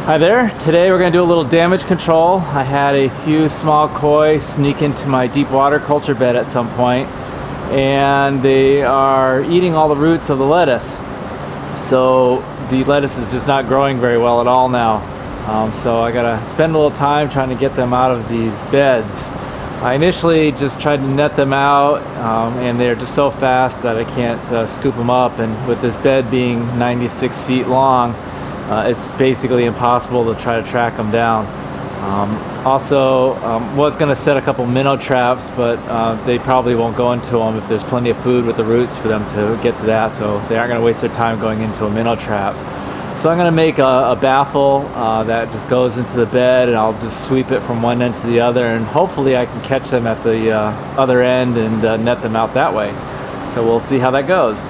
Hi there. Today we're going to do a little damage control. I had a few small koi sneak into my deep water culture bed at some point, and they are eating all the roots of the lettuce. So the lettuce is just not growing very well at all now. So I gotta spend a little time trying to get them out of these beds. I initially just tried to net them out, and they're just so fast that I can't scoop them up, and with this bed being 96 feet long, it's basically impossible to try to track them down. Also, was going to set a couple minnow traps, but they probably won't go into them if there's plenty of food with the roots for them to get to that, so they aren't going to waste their time going into a minnow trap. So I'm going to make a baffle that just goes into the bed, and I'll just sweep it from one end to the other, and hopefully I can catch them at the other end and net them out that way. So we'll see how that goes.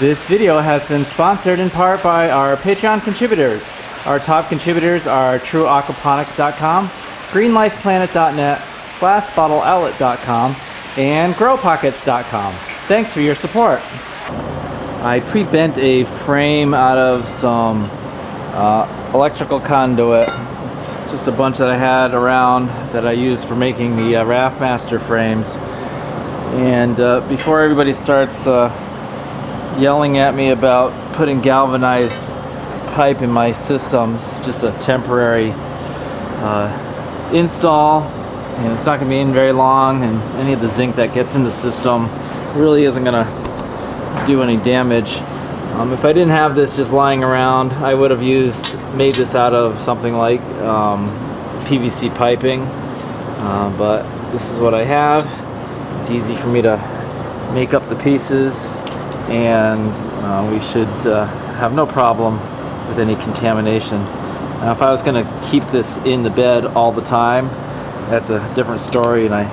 This video has been sponsored in part by our Patreon contributors. Our top contributors are TrueAquaponics.com, GreenLifePlanet.net, GlassBottleOutlet.com, and GrowPockets.com. Thanks for your support. I pre-bent a frame out of some electrical conduit. It's just a bunch that I had around that I used for making the Raftmaster frames. And before everybody starts yelling at me about putting galvanized pipe in my systems, just a temporary install, and it's not going to be in very long, and any of the zinc that gets in the system really isn't going to do any damage. If I didn't have this just lying around, I would have made this out of something like PVC piping, but this is what I have. It's easy for me to make up the pieces, and we should have no problem with any contamination. Now, if I was going to keep this in the bed all the time, that's a different story, and I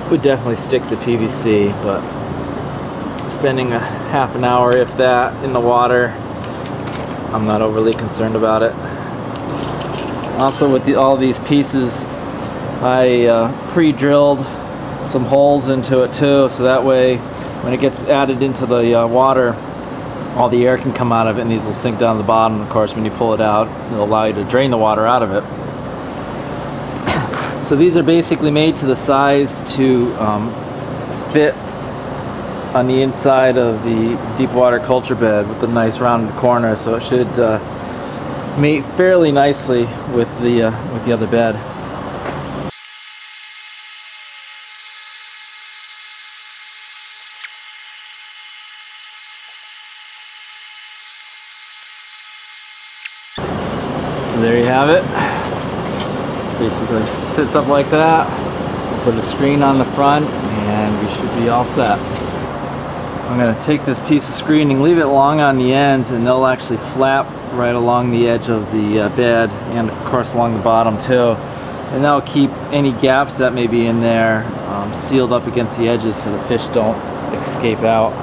would definitely stick to PVC, but spending a half an hour, if that, in the water, I'm not overly concerned about it. Also, with all these pieces, I pre-drilled some holes into it too, so that way when it gets added into the water, all the air can come out of it, and these will sink down to the bottom. Of course, when you pull it out, it'll allow you to drain the water out of it. So these are basically made to the size to fit on the inside of the deep water culture bed with a nice rounded corner, so it should mate fairly nicely with the other bed. So there you have it. Basically sits up like that. Put a screen on the front, and we should be all set. I'm going to take this piece of screening, leave it long on the ends, and they'll actually flap right along the edge of the bed, and of course along the bottom too. And that'll keep any gaps that may be in there sealed up against the edges so the fish don't escape out.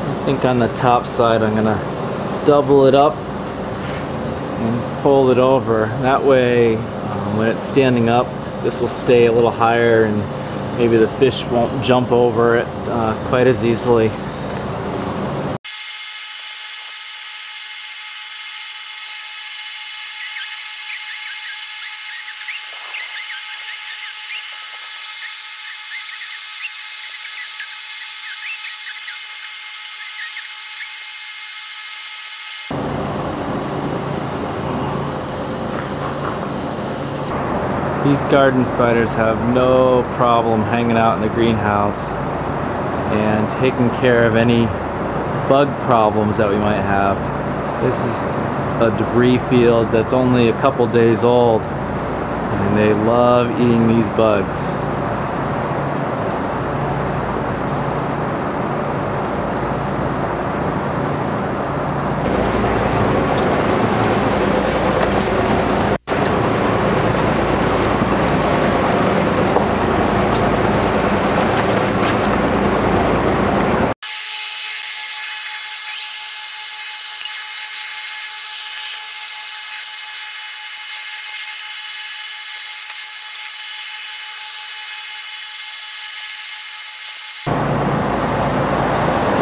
I think on the top side I'm going to double it up and fold it over. That way when it's standing up, this will stay a little higher, and maybe the fish won't jump over it quite as easily. These garden spiders have no problem hanging out in the greenhouse and taking care of any bug problems that we might have. This is a debris field that's only a couple days old, and they love eating these bugs.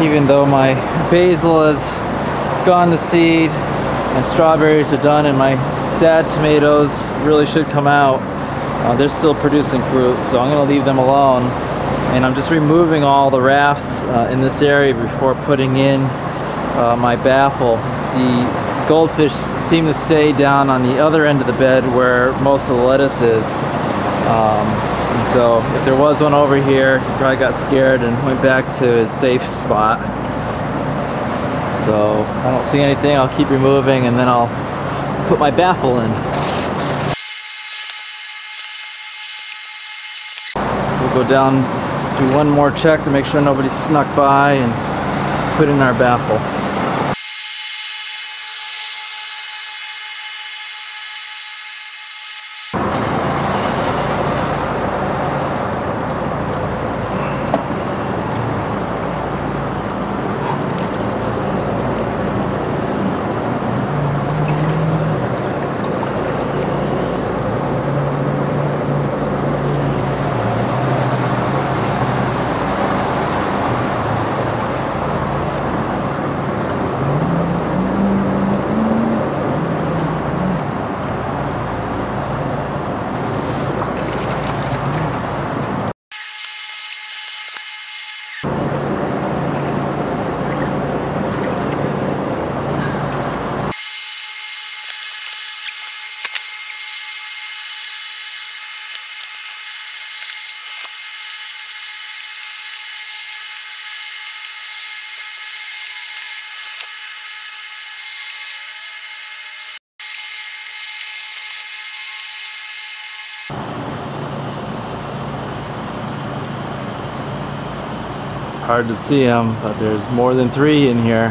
even though my basil has gone to seed, my strawberries are done, and my sad tomatoes really should come out. They're still producing fruit, so I'm going to leave them alone. And I'm just removing all the rafts in this area before putting in my baffle. The goldfish seem to stay down on the other end of the bed where most of the lettuce is. And so if there was one over here, he probably got scared and went back to his safe spot. So I don't see anything. I'll keep removing, and then I'll put my baffle in. We'll go down, do one more check to make sure nobody snuck by, and put in our baffle. Hard to see them, but there's more than 3 in here.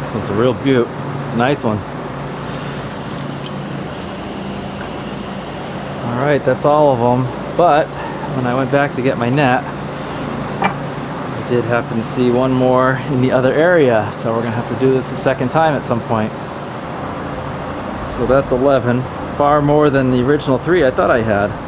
This one's a real beaut. Nice one. Alright, that's all of them. But when I went back to get my net, I did happen to see one more in the other area, so we're gonna have to do this a second time at some point. So that's 11, far more than the original 3 I thought I had.